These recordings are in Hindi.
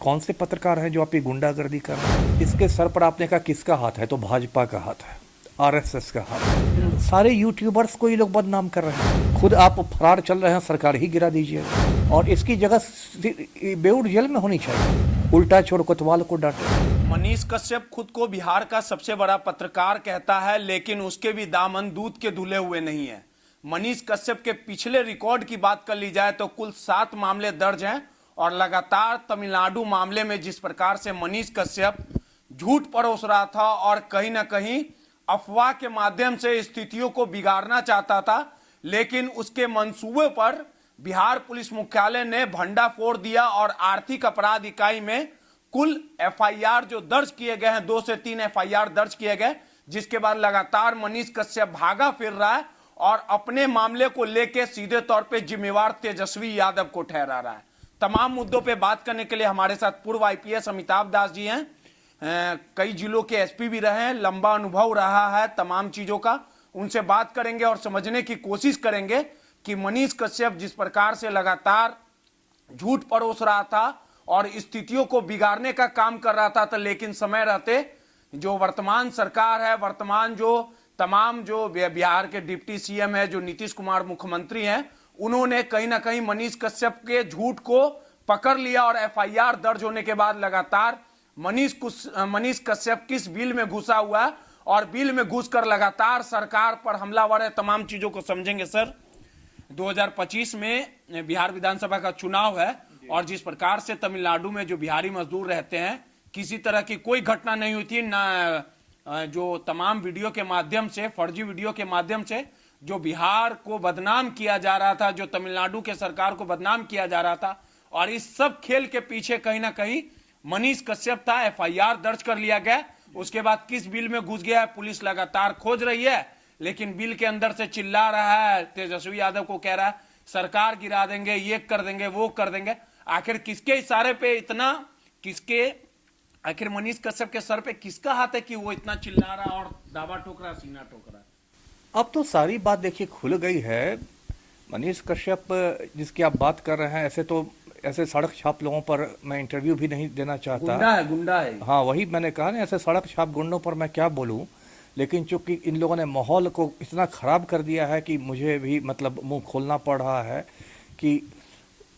कौन से पत्रकार हैं जो आप ये गुंडागर्दी कर रहे हैं? इसके सर पर आपने कहा किसका हाथ है, तो भाजपा का हाथ है, आरएसएस का हाथ है। सारे यूट्यूबर्स को ये लोग बदनाम कर रहे हैं। खुद आप फरार चल रहे हैं, सरकार ही गिरा दीजिए। और इसकी जगह बेऊर जेल में होनी चाहिए। उल्टा चोर कोतवाल को डांटे। मनीष कश्यप खुद को बिहार का सबसे बड़ा पत्रकार कहता है, लेकिन उसके भी दामन दूध के धुले हुए नहीं है। मनीष कश्यप के पिछले रिकॉर्ड की बात कर ली जाए तो कुल 7 मामले दर्ज हैं और लगातार तमिलनाडु मामले में जिस प्रकार से मनीष कश्यप झूठ परोस रहा था और कहीं ना कहीं अफवाह के माध्यम से स्थितियों को बिगाड़ना चाहता था, लेकिन उसके मंसूबे पर बिहार पुलिस मुख्यालय ने भंडाफोड़ दिया और आर्थिक अपराध इकाई में कुल एफआईआर जो दर्ज किए गए हैं, 2 से 3 एफआईआर दर्ज किए गए, जिसके बाद लगातार मनीष कश्यप भागा फिर रहा है और अपने मामले को लेकर सीधे तौर पे जिम्मेवार तेजस्वी यादव को ठहरा रहा है। तमाम मुद्दों पे बात करने के लिए हमारे साथ पूर्व आईपीएस अमिताभ दास जी हैं। कई जिलों के एसपी भी रहे हैं, लंबा अनुभव रहा है तमाम चीजों का। उनसे बात करेंगे और समझने की कोशिश करेंगे कि मनीष कश्यप जिस प्रकार से लगातार झूठ परोस रहा था और स्थितियों को बिगाड़ने का काम कर रहा था, तो लेकिन समय रहते जो वर्तमान सरकार है, वर्तमान जो तमाम जो बिहार के डिप्टी सीएम है, जो नीतीश कुमार मुख्यमंत्री हैं, उन्होंने कहीं ना कहीं मनीष कश्यप के झूठ को पकड़ लिया और एफआईआर दर्ज होने के बाद लगातार मनीष कश्यप किस बिल में घुसा हुआ है और बिल में घुसकर लगातार सरकार पर हमलावर है। तमाम चीजों को समझेंगे सर। 2025 में बिहार विधानसभा का चुनाव है और जिस प्रकार से तमिलनाडु में जो बिहारी मजदूर रहते हैं, किसी तरह की कोई घटना नहीं हुई थी ना। जो तमाम वीडियो के माध्यम से, फर्जी वीडियो के माध्यम से जो बिहार को बदनाम किया जा रहा था, जो तमिलनाडु के सरकार को बदनाम किया जा रहा था, और इस सब खेल के पीछे कहीं ना कहीं मनीष कश्यप था। एफआईआर दर्ज कर लिया गया। उसके बाद किस बिल में घुस गया है, पुलिस लगातार खोज रही है, लेकिन बिल के अंदर से चिल्ला रहा है, तेजस्वी यादव को कह रहा है सरकार गिरा देंगे, ये कर देंगे, वो कर देंगे। आखिर किसके इशारे पे इतना, आखिर मनीष कश्यप के सर पे किसका हाथ है कि वो इतना चिल्ला रहा और दावा ठोक रहा, सीना ठोक रहा? अब तो सारी बात देखिए खुल गई है। मनीष कश्यप जिसकी आप बात कर रहे हैं, ऐसे सड़क छाप लोगों पर मैं इंटरव्यू भी नहीं देना चाहता। गुंडा है। हाँ, वही मैंने कहा ना, ऐसे सड़क छाप गुंडों पर मैं क्या बोलूं। लेकिन चूंकि इन लोगों ने माहौल को इतना खराब कर दिया है कि मुझे भी मतलब मुंह खोलना पड़ रहा है कि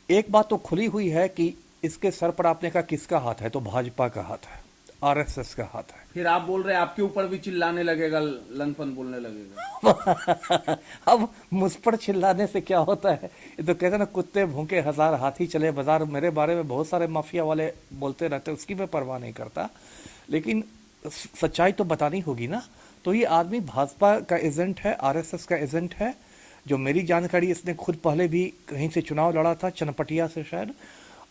एक बात तो खुली हुई है कि इसके सर पर आपने कहा किसका हाथ है, तो भाजपा का हाथ है, आरएसएस का हाथ है। फिर आप बोल रहे हैं आपके ऊपर भी चिल्लाने लगेगा, लनपन बोलने लगेगा। अब मुझ पर चिल्लाने से क्या होता है? ये तो कहते हैं ना, कुत्ते भूखे हजार हाथी चले बाजार। मेरे बारे में बहुत सारे माफिया वाले बोलते रहते, उसकी मैं परवाह नहीं करता, लेकिन सच्चाई तो बतानी होगी ना। तो ये आदमी भाजपा का एजेंट है, आरएसएस का एजेंट है। जो मेरी जानकारी, इसने खुद पहले भी कहीं से चुनाव लड़ा था, चनपटिया से शायद,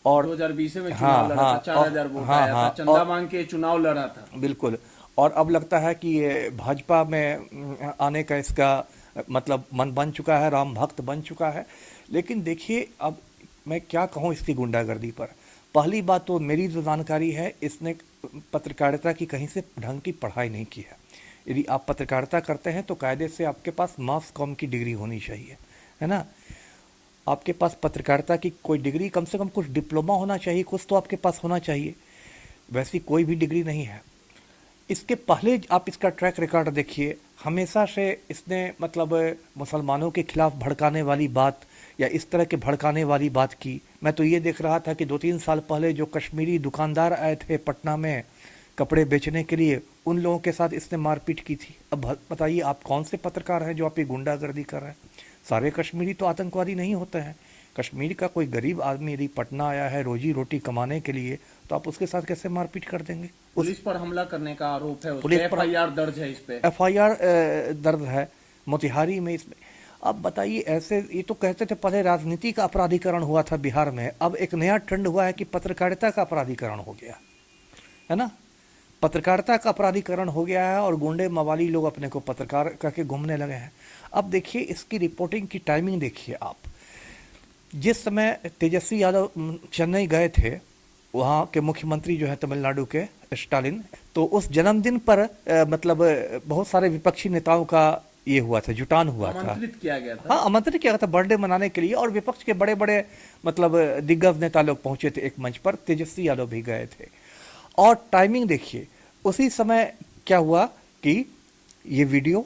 और 2020 में चुनाव लड़ा था, 4000 वोट आया था, चंदा मांग के चुनाव लड़ा था। बिल्कुल। और अब लगता है कि ये भाजपा में आने का इसका मतलब मन बन चुका है, राम भक्त बन चुका है। लेकिन देखिए, अब मैं क्या कहूँ इसकी गुंडागर्दी पर। पहली बात तो मेरी जो जानकारी है, इसने पत्रकारिता की कहीं से ढंग की पढ़ाई नहीं की है। यदि आप पत्रकारिता करते हैं तो कायदे से आपके पास मास कॉम की डिग्री होनी चाहिए, है ना। आपके पास पत्रकारिता की कोई डिग्री, कम से कम कुछ डिप्लोमा होना चाहिए, कुछ तो आपके पास होना चाहिए। वैसी कोई भी डिग्री नहीं है। इसके पहले आप इसका ट्रैक रिकॉर्ड देखिए। हमेशा से इसने मतलब मुसलमानों के खिलाफ भड़काने वाली बात या इस तरह के भड़काने वाली बात की। मैं तो ये देख रहा था कि 2-3 साल पहले जो कश्मीरी दुकानदार आए थे पटना में कपड़े बेचने के लिए, उन लोगों के साथ इसने मारपीट की थी। अब बताइए, आप कौन से पत्रकार हैं जो आप ये गुंडागर्दी कर रहे हैं? सारे कश्मीरी तो आतंकवादी नहीं होते हैं। कश्मीर का कोई गरीब आदमी यदि पटना आया है रोजी रोटी कमाने के लिए, तो आप उसके साथ कैसे मारपीट कर देंगे? पुलिस पर हमला करने का आरोप है, पुलिस पर एफआईआर दर्ज है, इस पे एफआईआर दर्ज है मोतिहारी में। इसमें अब बताइए, ऐसे ये तो कहते थे पहले राजनीति का अपराधीकरण हुआ था बिहार में, अब एक नया ट्रेंड हुआ है कि पत्रकारिता का अपराधीकरण हो गया है ना। पत्रकारिता का अपराधीकरण हो गया है और गुंडे मवाली लोग अपने को पत्रकार करके घूमने लगे हैं। अब देखिए, इसकी रिपोर्टिंग की टाइमिंग देखिए आप। जिस समय तेजस्वी यादव चेन्नई गए थे, वहाँ के मुख्यमंत्री जो है तमिलनाडु के स्टालिन, तो उस जन्मदिन पर मतलब बहुत सारे विपक्षी नेताओं का ये हुआ था, जुटान हुआ था। आमंत्रित किया गया था। हाँ, आमंत्रित किया था बर्थडे मनाने के लिए, और विपक्ष के बड़े बड़े मतलब दिग्गज नेता लोग पहुंचे थे एक मंच पर, तेजस्वी यादव भी गए थे। और टाइमिंग देखिए, उसी समय क्या हुआ कि ये वीडियो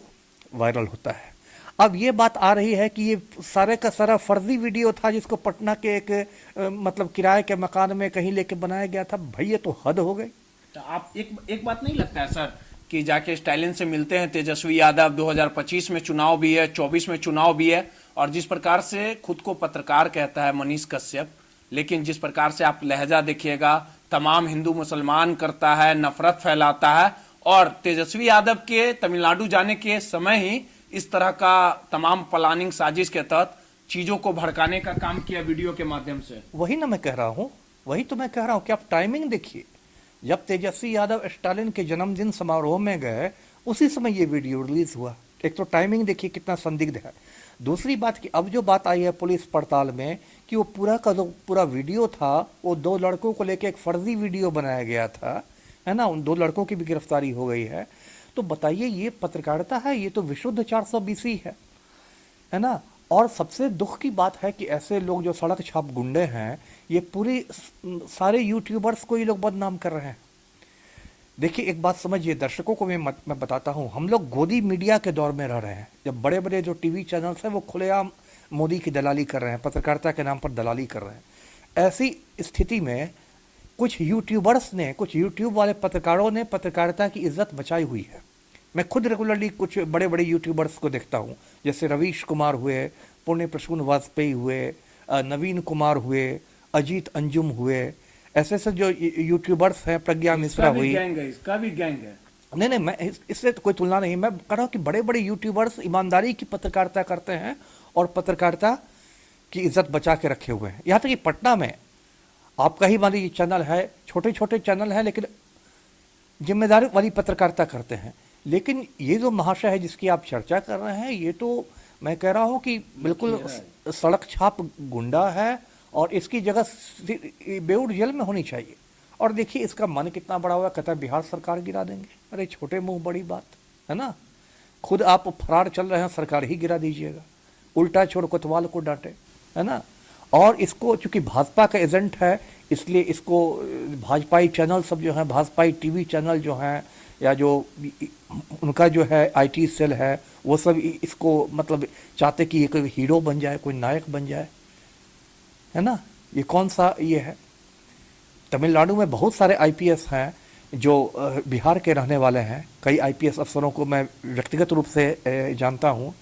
वायरल होता है। अब ये बात आ रही है कि ये सारे का सारा फर्जी वीडियो था, जिसको पटना के एक मतलब किराए के मकान में कहीं लेके बनाया गया था। भाई ये तो हद हो गई। तो आप एक बात नहीं लगता है सर कि जाके स्टालिन से मिलते हैं तेजस्वी यादव, 2025 में चुनाव भी है, 24 में चुनाव भी है, और जिस प्रकार से खुद को पत्रकार कहता है मनीष कश्यप, लेकिन जिस प्रकार से आप लहजा देखिएगा, तमाम हिंदू मुसलमान करता है, नफरत फैलाता है, और तेजस्वी यादव के तमिलनाडु जाने के समय ही इस तरह का तमाम प्लानिंग साजिश के तहत चीजों को भड़काने का काम किया वीडियो के माध्यम से। वही ना मैं कह रहा हूँ, वही तो मैं कह रहा हूँ कि आप टाइमिंग देखिए। जब तेजस्वी यादव स्टालिन के जन्मदिन समारोह में गए, उसी समय ये वीडियो रिलीज हुआ। एक तो टाइमिंग देखिए कितना संदिग्ध है। दूसरी बात कि अब जो बात आई है पुलिस पड़ताल में कि वो पूरा का जो पूरा वीडियो था, वो 2 लड़कों को लेकर एक फर्जी वीडियो बनाया गया था, है ना। उन 2 लड़कों की भी गिरफ्तारी हो गई है। तो बताइए, ये पत्रकारिता है? ये तो विशुद्ध 420 है ना। और सबसे दुख की बात है कि ऐसे लोग जो सड़क छाप गुंडे हैं, ये पूरे सारे यूट्यूबर्स को ये लोग बदनाम कर रहे हैं। देखिए, एक बात समझिए, दर्शकों को मैं बताता हूँ, हम लोग गोदी मीडिया के दौर में रह रहे हैं, जब बड़े बड़े जो टीवी चैनल्स हैं वो खुलेआम मोदी की दलाली कर रहे हैं, पत्रकारिता के नाम पर दलाली कर रहे हैं। ऐसी स्थिति में कुछ यूट्यूबर्स ने, कुछ यूट्यूब वाले पत्रकारों ने पत्रकारिता की इज्जत बचाई हुई है। मैं खुद रेगुलरली कुछ बड़े बड़े यूट्यूबर्स को देखता हूँ, जैसे रवीश कुमार हुए, पुण्य प्रसून वाजपेयी हुए, नवीन कुमार हुए, अजीत अंजुम हुए, ऐसे ऐसे जो यूट्यूबर्स हैं, प्रज्ञा मिश्रा हुई। इसका भी गैंग है। नहीं, मैं इससे तो कोई तुलना नहीं, मैं कह रहा हूँ कि बड़े बड़े यूट्यूबर्स ईमानदारी की पत्रकारिता करते हैं और पत्रकारिता की इज्जत बचा के रखे हुए हैं। यहाँ तक कि पटना में आपका ही मान लीजिए चैनल है, छोटे छोटे चैनल है, लेकिन जिम्मेदारी वाली पत्रकारिता करते हैं। लेकिन ये जो महाशय है जिसकी आप चर्चा कर रहे हैं, ये तो मैं कह रहा हूँ कि बिल्कुल सड़क छाप गुंडा है, और इसकी जगह बेऊर जेल में होनी चाहिए। और देखिए, इसका मन कितना बड़ा हुआ, कहता है बिहार सरकार गिरा देंगे। अरे छोटे मुंह बड़ी बात, है ना। खुद आप फरार चल रहे हैं, सरकार ही गिरा दीजिएगा, उल्टा छोड़ कोतवाल को डांटे, है ना। और इसको चूंकि भाजपा का एजेंट है, इसलिए इसको भाजपाई चैनल सब जो हैं, भाजपाई टीवी चैनल जो हैं, या जो उनका जो है आईटी सेल है, वो सब इसको मतलब चाहते कि ये कोई हीरो बन जाए, कोई नायक बन जाए, है ना। ये कौन सा ये है। तमिलनाडु में बहुत सारे आईपीएस हैं जो बिहार के रहने वाले हैं। कई आईपीएस अफसरों को मैं व्यक्तिगत रूप से जानता हूँ,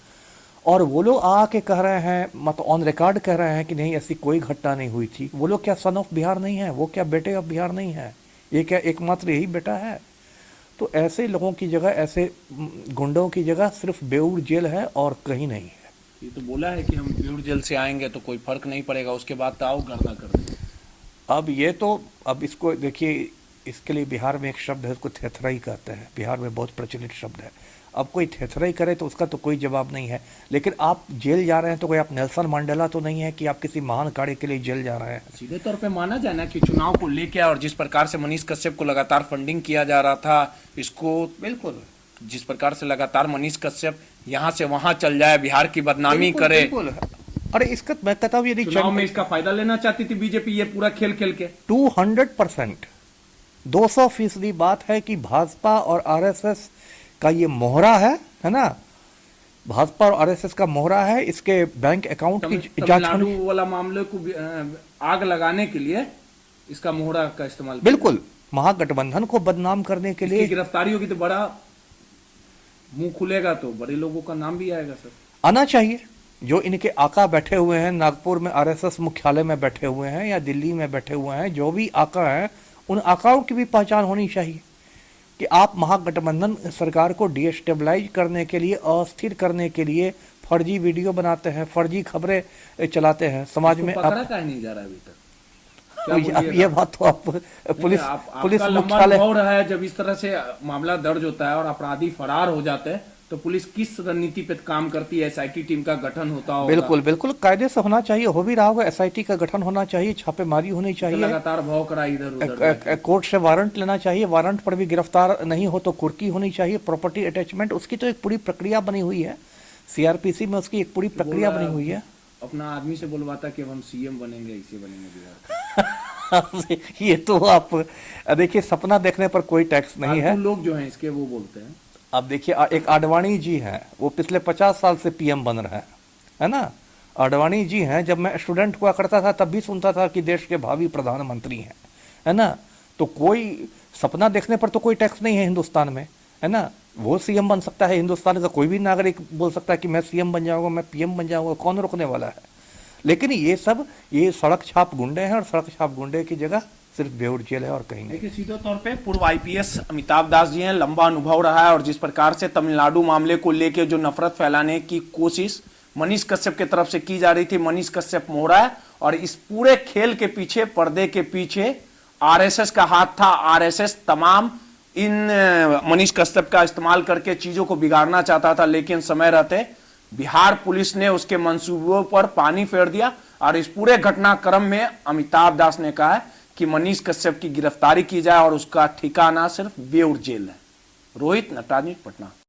और वो लोग आके कह रहे हैं, मतलब ऑन रिकॉर्ड कह रहे हैं कि नहीं, ऐसी कोई घटना नहीं हुई थी। वो लोग क्या सन ऑफ बिहार नहीं है? वो क्या बेटे ऑफ बिहार नहीं है? ये क्या एकमात्र यही बेटा है? तो ऐसे लोगों की जगह, ऐसे गुंडों की जगह सिर्फ बेऊर जेल है और कहीं नहीं है। ये तो बोला है कि हम बेऊर जेल से आएंगे तो कोई फर्क नहीं पड़ेगा, उसके बाद तो आओ गर्दा कर देंगे। अब ये तो, अब इसको देखिए, इसके लिए बिहार में एक शब्द है, उसको थेथराई कहते हैं, बिहार में बहुत प्रचलित शब्द है। अब कोई थेथराई करे तो उसका तो कोई जवाब नहीं है। लेकिन आप जेल जा रहे हैं तो कोई आप नेल्सन मंडेला तो नहीं है कि आप किसी महान कार्य के लिए जेल जा रहे हैं। सीधे तौर पे माना जाए ना कि चुनाव को लेके और जिस प्रकार से मनीष कश्यप को लगातार फंडिंग किया जा रहा था, इसको बिल्कुल जिस प्रकार से लगातार मनीष कश्यप यहाँ से वहां चल जाए, बिहार की बदनामी करे। अरे इसका मैं कहता हूँ, यदि चुनाव में इसका फायदा लेना चाहती थी बीजेपी, ये पूरा खेल खेल के 200% 200% बात है कि भाजपा और आरएसएस का ये मोहरा है ना। भाजपा और आरएसएस का मोहरा है। इसके बैंक अकाउंट की जांच, तमिलनाडु वाला मामले को आग लगाने के लिए इसका मोहरा का इस्तेमाल, बिल्कुल महागठबंधन को बदनाम करने के लिए। गिरफ्तारी होगी तो बड़ा मुंह खुलेगा, तो बड़े लोगों का नाम भी आएगा सर। आना चाहिए। जो इनके आका बैठे हुए हैं, नागपुर में आरएसएस मुख्यालय में बैठे हुए हैं या दिल्ली में बैठे हुए हैं, जो भी आका हैं, उन आकाओं की भी पहचान होनी चाहिए कि आप महागठबंधन सरकार को डिस्टेबलाइज करने के लिए, अस्थिर करने के लिए फर्जी वीडियो बनाते हैं, फर्जी खबरें चलाते हैं समाज में। पकड़ा काहे नहीं जा रहा अभी तक? ये बात तो आप पुलिस मुख्यालय हो रहा है। जब इस तरह से मामला दर्ज होता है और अपराधी फरार हो जाते हैं तो पुलिस किस रणनीति पे काम करती है? एसआईटी टीम का गठन होता होगा? बिल्कुल बिल्कुल कायदे से होना चाहिए, हो भी रहा होगा। एसआईटी का गठन होना चाहिए, छापेमारी होनी तो चाहिए, लगातार भाव करा इधर उधर। कोर्ट से वारंट लेना चाहिए, वारंट पर भी गिरफ्तार नहीं हो तो कुर्की होनी चाहिए, प्रॉपर्टी अटैचमेंट, उसकी तो एक पूरी प्रक्रिया बनी हुई है। सीआरपीसी में उसकी एक पूरी प्रक्रिया बनी हुई है। अपना आदमी से बोलवाता कि अब हम सीएम बनेंगे, ऐसे बनेंगे बिहार का। ये तो आप देखिए, सपना देखने पर कोई टैक्स नहीं है। लोग जो हैं इसके वो बोलते हैं। अब देखिए, एक आडवाणी जी हैं, वो पिछले 50 साल से पीएम बन रहे हैं, है ना। आडवाणी जी हैं, जब मैं स्टूडेंट हुआ करता था तब भी सुनता था कि देश के भावी प्रधानमंत्री हैं, है ना। तो कोई सपना देखने पर तो कोई टैक्स नहीं है हिंदुस्तान में, है ना। वो सीएम बन सकता है, हिंदुस्तान का कोई भी नागरिक बोल सकता है कि मैं सीएम बन जाऊंगा, मैं पीएम बन जाऊंगा, कौन रोकने वाला है। लेकिन ये सब ये सड़क छाप गुंडे हैं, और सड़क छाप गुंडे की जगह सिर्फ बेउर जेल है और कहीं नहीं। देखिए, सीधे तौर पे पूर्व आईपीएस अमिताभ दास जी हैं, लंबा अनुभव रहा है, और जिस प्रकार से तमिलनाडु मामले को लेकर जो नफरत फैलाने की कोशिश मनीष कश्यप की तरफ से की जा रही थी, मनीष कश्यप मोहरा है, और इस पूरे खेल के पीछे, पर्दे के पीछे आरएसएस का हाथ था। आरएसएस तमाम इन मनीष कश्यप का इस्तेमाल करके चीजों को बिगाड़ना चाहता था, लेकिन समय रहते बिहार पुलिस ने उसके मंसूबों पर पानी फेर दिया, और इस पूरे घटनाक्रम में अमिताभ दास ने कहा है कि मनीष कश्यप की गिरफ्तारी की जाए और उसका ठिकाना सिर्फ बेउर जेल है। रोहित, नटराज न्यूज़, पटना।